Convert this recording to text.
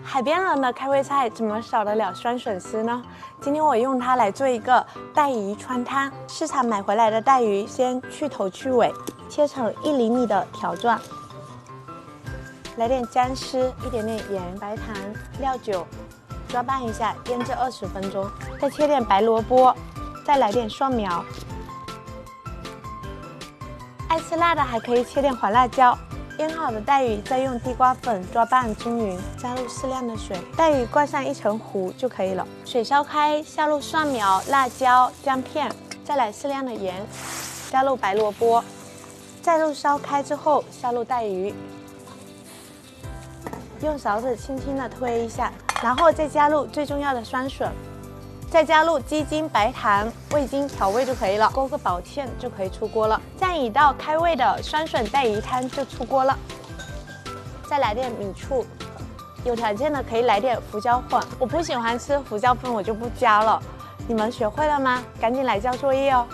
海边人的开胃菜怎么少得了酸笋丝呢？今天我用它来做一个带鱼川汤。市场买回来的带鱼，先去头去尾，切成1厘米的条状。来点姜丝，一点点盐、白糖、料酒，抓拌一下，腌制20分钟。再切点白萝卜，再来点蒜苗。爱吃辣的还可以切点黄辣椒。腌好的带鱼再用地瓜粉抓拌均匀，加入适量的水，带鱼灌上1层糊就可以了。水烧开，下入蒜苗、辣椒、姜片，再来适量的盐，加入白萝卜，再入烧开之后下入带鱼，用勺子轻轻的推一下，然后再加入最重要的酸笋。再加入鸡精、白糖、味精调味就可以了，勾个薄芡就可以出锅了。这样一道开胃的酸笋带鱼汤就出锅了。再来点米醋，有条件的可以来点胡椒粉，我不喜欢吃胡椒粉，我就不加了。你们学会了吗？赶紧来交作业哦！